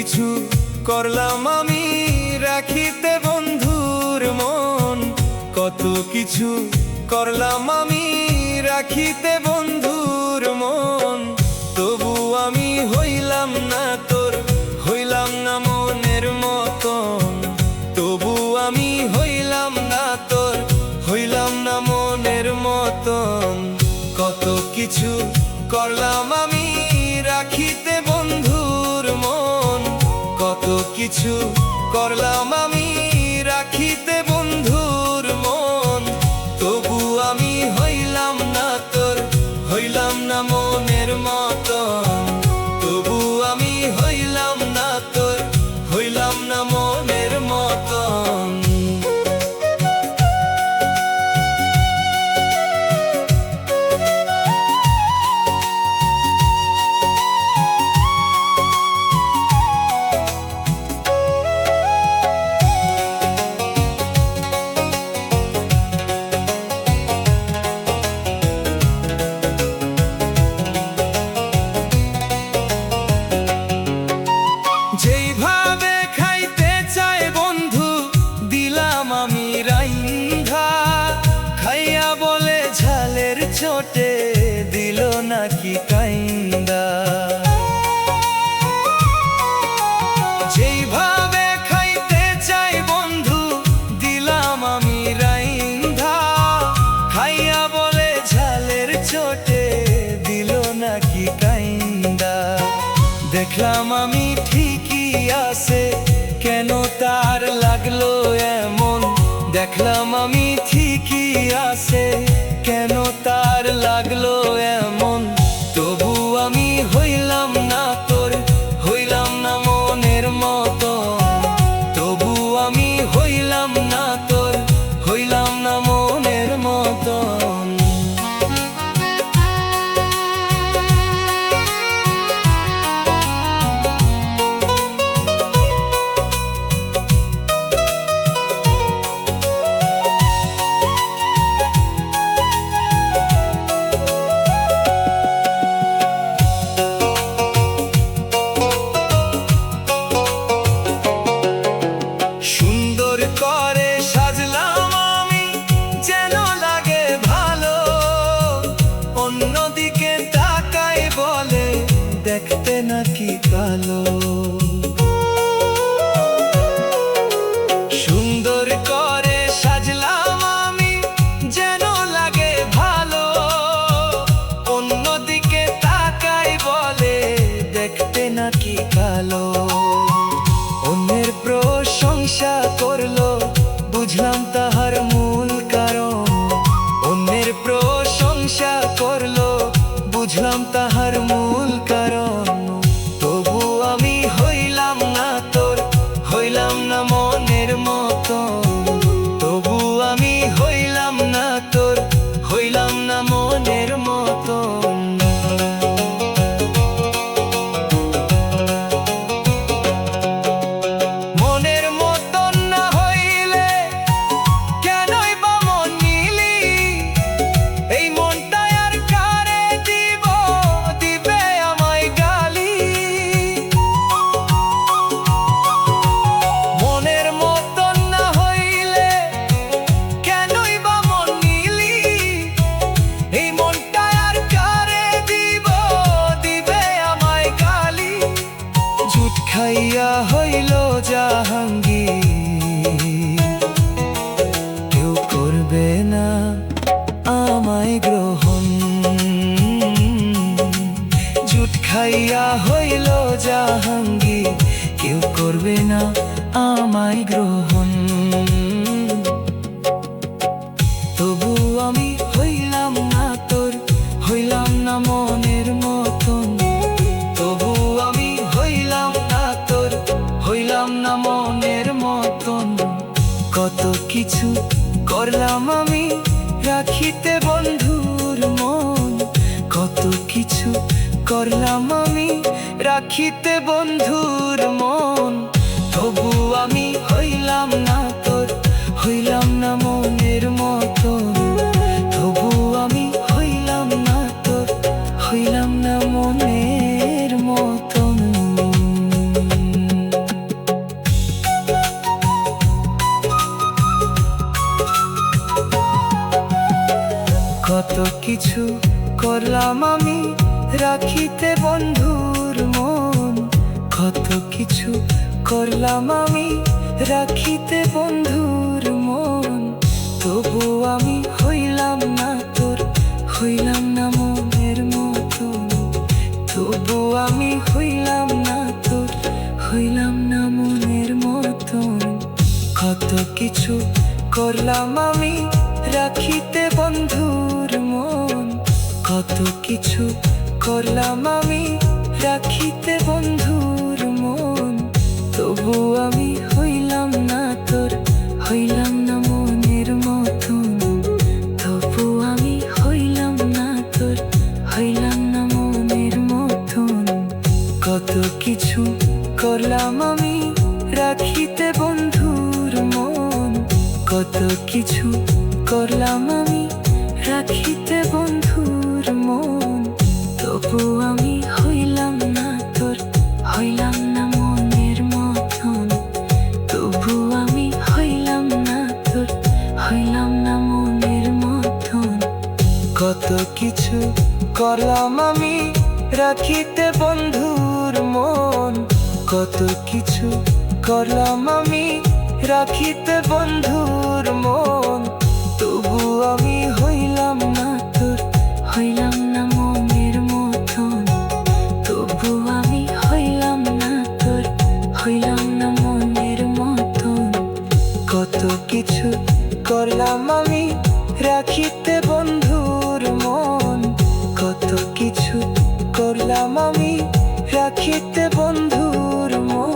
কিছু করলাম আমি রাখিতে বন্ধুর মন, কত কিছু করলাম আমি রাখিতে বন্ধুর মন। তবু আমি হইলাম না তোর, হইলাম না মনের মতন। তবু আমি হইলাম না তোর, হইলাম না মনের মতন। কত কিছু করলাম আমি রাখিতে বন্ধুর মন, কত কিছু করলাম আমি রাখিতে বন্ধুর মন। তবু আমি হইলাম না তোর, হইলাম না মনের মতন। তবু আমি হইলাম না তোর, হইলাম না মনের মতন। যেইভাবে খাইতে চায় বন্ধু দিলাম আমি রাইন্ধা, খাইয়া বলে ঝালের চোটে দিল নাকি কাইন্দা। যেইভাবে খাইতে চাই বন্ধু দিলাম আমি রাইন্ধা, খাইয়া বলে ঝালের চোটে দিল নাকি কাইন্দা। দেখলাম আমি ঠিকই আছে, কেন তার লাগলো এমন। দেখলাম আমি ঠিকই আছে, কেন তার লাগলো এমন। তবু আমি হইলাম না তোর, হইলাম না মনের মতন। তবু আমি হইলাম না তোর, হইলাম না মনের মতন। সুন্দর করে সাজলাম আমি যেন লাগে ভালো, অন্যদিকে তাকাই বলে দেখতে নাকি কালো। সুন্দর করে সাজলাম আমি যেন লাগে ভালো, অন্যদিকে তাকাই বলে দেখতে নাকি কালো। অন্যের প্রশংসা করলো বুঝলাম তাহার মূল কারণ। অন্যের প্রশংসা করলো বুঝলাম তাহার মূল কারণ। তবু আমি হইলাম না তোর, হইলাম না মনের মতন। তবু আমি হইলাম না তোর, হইলাম না মনের মতন। মনের মতন না হইলে কেনই বা মন নিলি। এই মনটা আর কারে দিব, দিবে আমায় গালি। মনের মতন না হইলে কেনই বা মন নিলি। এই মনটা আর কারে দিব, দিবে আমায় গালি। জুট খাইয়া হইল জাহাঙ্গীর, কেউ করবে না আমায় গ্রহণ। জুট খাইয়া হইল জাহাঙ্গীর, কেউ করবে না আমায় গ্রহণ। তবু আমি হইলাম না তোর, হইলাম না মনের মতন। তবু আমি হইলাম না তোর, হইলাম না মনের মতন। কত কিছু করলাম আমি রাখিতে বন্ধুর মন, কত কিছু করলাম আমি রাখিতে বন্ধুর মন। তবু আমি হইলাম না তোর, হইলাম না মনের মতন। তবু আমি হইলাম না তোর, হইলাম না মনের মতন। কত কিছু করলাম আমি রাখিতে বন্ধুর মন, কত কিছু করলাম আমি রাখিতে বন্ধুর মন। তবু আমি হইলাম না তোর, হইলাম না মনের মতন। তবু আমি হইলাম না তোর, হইলাম না মনের মতন। কত কিছু করলাম আমি রাখিতে বন্ধুর মন, কত কিছু করলাম আমি রাখিতে বন্ধুর মন। তবু আমি হইলাম না তোর, হইলাম না মনের মতন। তবু আমি হইলাম না তোর, হইলাম না মনের মতন। কত কিছু করলাম আমি রাখিতে বন্ধুর মন, কত কিছু করলাম আমি রাখিতে বন্ধুর মন। তবু আমি হইলাম না তোর, হইলাম না মনের মতন। তবু আমি হইলাম না তোর, হইলাম না মনের মতন। কত কিছু করলাম আমি রাখিতে বন্ধুর মন, কত কিছু করলাম আমি রাখিতে বন্ধুর মন। তবু আমি হইলাম না তোর, হইলাম না মনের মতন। তবু আমি হইলাম না তোর, হইলাম না মনের মতন। কত কিছু করলাম আমি রাখিতে বন্ধুর মন, কত কিছু করলাম আমি রাখিতে বন্ধুর মন।